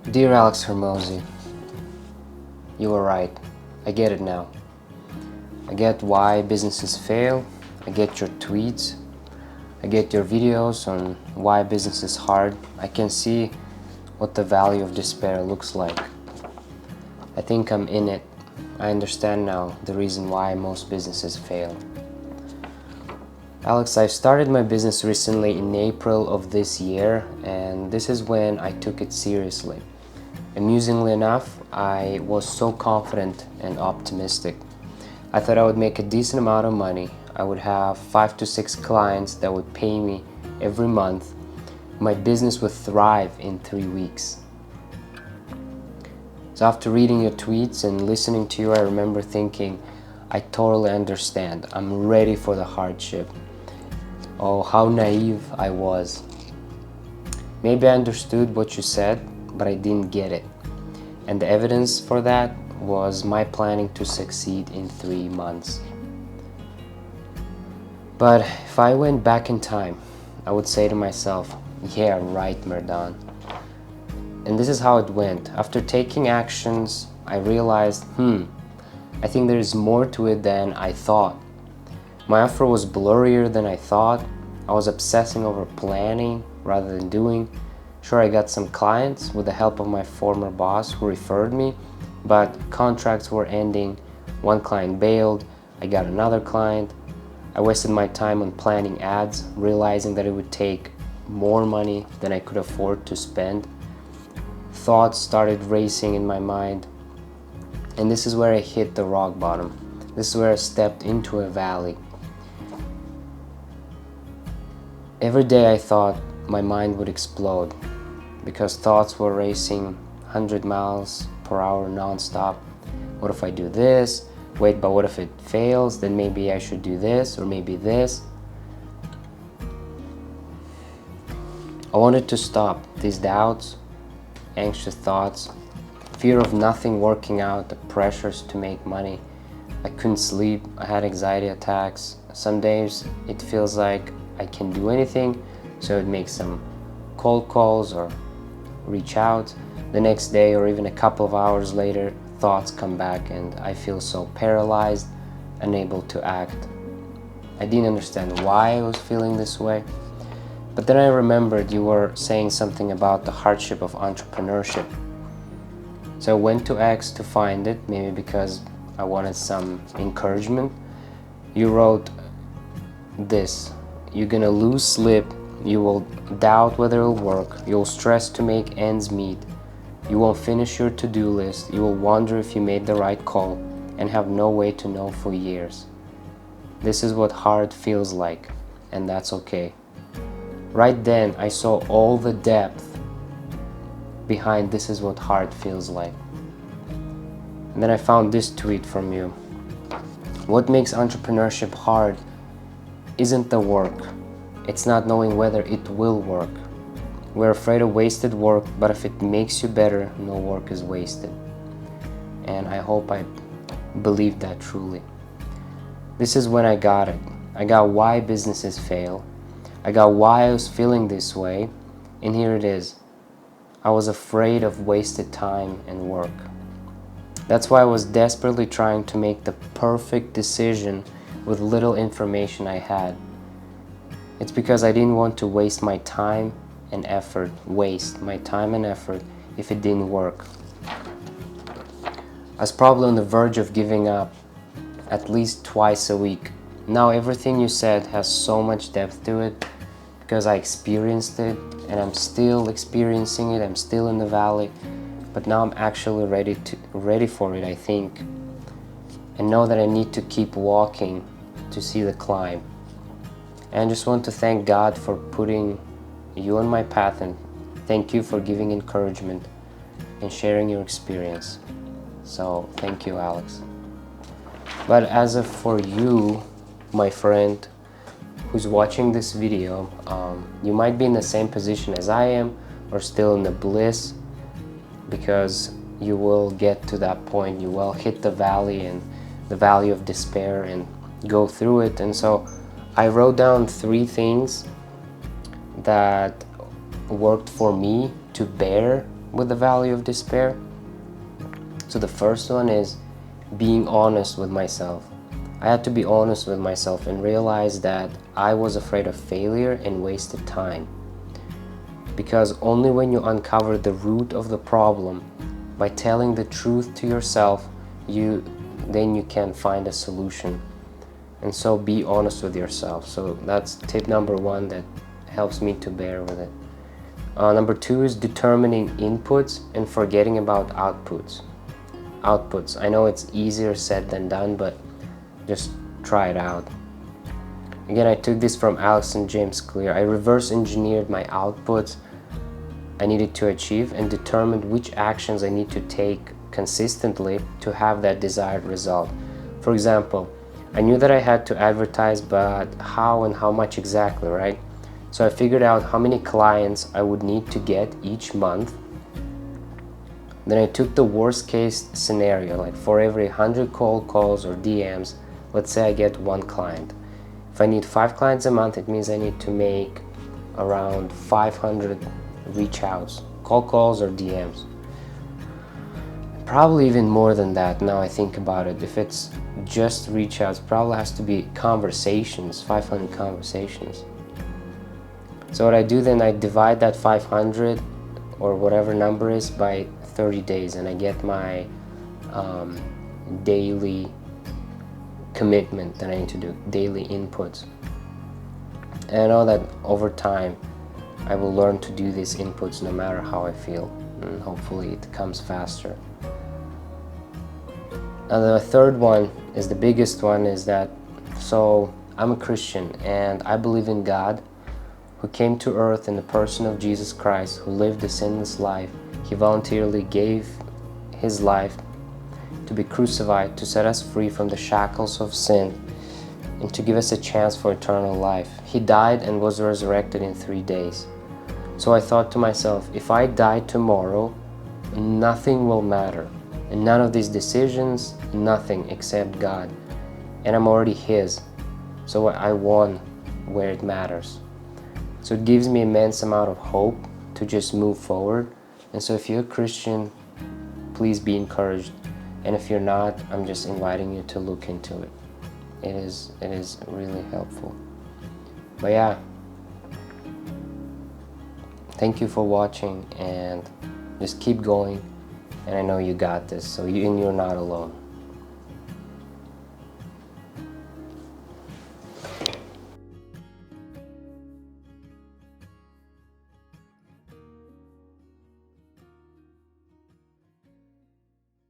Dear Alex Hormozi, you were right. I get it now. I get why businesses fail. I get your tweets. I get your videos on why business is hard. I can see what the value of despair looks like. I think I'm in it. I understand now the reason why most businesses fail. Alex, I started my business recently in April of this year, and this is when I took it seriously. Amusingly enough, I was so confident and optimistic. I thought I would make a decent amount of money. I would have 5 to 6 clients that would pay me every month. My business would thrive in 3 weeks. So after reading your tweets and listening to you, I remember thinking, I totally understand. I'm ready for the hardship. Oh, how naive I was. Maybe I understood what you said, but I didn't get it. And the evidence for that was my planning to succeed in 3 months. But if I went back in time, I would say to myself, yeah, right, Merdan. And this is how it went. After taking actions, I realized, I think there is more to it than I thought. My offer was blurrier than I thought. I was obsessing over planning rather than doing. Sure, I got some clients with the help of my former boss who referred me, but contracts were ending. One client bailed. I got another client. I wasted my time on planning ads, realizing that it would take more money than I could afford to spend. Thoughts started racing in my mind, and this is where I hit the rock bottom. This is where I stepped into a valley. Every day I thought my mind would explode because thoughts were racing 100 miles per hour non-stop. What if I do this? Wait, but what if it fails? Then maybe I should do this, or maybe this. I wanted to stop these doubts, anxious thoughts, fear of nothing working out, the pressures to make money. I couldn't sleep. I had anxiety attacks. Some days it feels like I can do anything, so I'd make some cold calls or reach out. The next day or even a couple of hours later, thoughts come back and I feel so paralyzed, unable to act. I didn't understand why I was feeling this way. But then I remembered you were saying something about the hardship of entrepreneurship. So I went to X to find it, maybe because I wanted some encouragement. You wrote this: you're gonna lose sleep, you will doubt whether it'll work, you'll stress to make ends meet, you won't finish your to-do list, you will wonder if you made the right call, and have no way to know for years. This is what hard feels like, and that's okay. Right then, I saw all the depth behind this is what hard feels like. And then I found this tweet from you. What makes entrepreneurship hard isn't the work. It's not knowing whether it will work. We're afraid of wasted work, but if it makes you better, no work is wasted. And I hope I believe that truly. This is when I got it. I got why businesses fail. I got why I was feeling this way. And here it is. I was afraid of wasted time and work. That's why I was desperately trying to make the perfect decision with little information I had. It's because I didn't want to waste my time and effort, if it didn't work. I was probably on the verge of giving up at least twice a week. Now everything you said has so much depth to it because I experienced it and I'm still experiencing it. I'm still in the valley, but now I'm actually ready for it, I think, and know that I need to keep walking to see the climb. And I just want to thank God for putting you on my path, and thank you for giving encouragement and sharing your experience. So thank you, Alex. But as of for you, my friend who's watching this video, you might be in the same position as I am, or still in the bliss, because you will get to that point. You will hit the valley and the valley of despair and go through it. And so I wrote down 3 things that worked for me to bear with the value of despair. So the first one is being honest with myself. I had to be honest with myself and realize that I was afraid of failure and wasted time. Because only when you uncover the root of the problem by telling the truth to yourself, then you can find a solution. And so be honest with yourself. So that's tip number one that helps me to bear with it. Number two is determining inputs and forgetting about outputs. I know it's easier said than done, but just try it out. Again, I took this from Alex and James Clear. I reverse engineered my outputs I needed to achieve and determined which actions I need to take consistently to have that desired result. For example, I knew that I had to advertise, but how and how much exactly, right? So I figured out how many clients I would need to get each month. Then I took the worst case scenario, like for every 100 cold calls or DMs, let's say I get 1 client. If I need 5 clients a month, it means I need to make around 500 reach outs, cold calls or DMs. Probably even more than that now I think about it. If it's just reach outs, probably has to be conversations, 500 conversations. So what I do then, I divide that 500 or whatever number is by 30 days and I get my daily commitment that I need to do, daily inputs. And I know that over time I will learn to do these inputs no matter how I feel, and hopefully it comes faster. Now the third one is the biggest one, is that, so I'm a Christian and I believe in God who came to earth in the person of Jesus Christ, who lived a sinless life. He voluntarily gave his life to be crucified to set us free from the shackles of sin and to give us a chance for eternal life. He died and was resurrected in 3 days. So I thought to myself, if I die tomorrow, nothing will matter. And none of these decisions, nothing except God. And I'm already His. So I won where it matters. So it gives me immense amount of hope to just move forward. And so if you're a Christian, please be encouraged. And if you're not, I'm just inviting you to look into it. It is really helpful. But yeah, thank you for watching and just keep going. And I know you got this, so you're not alone.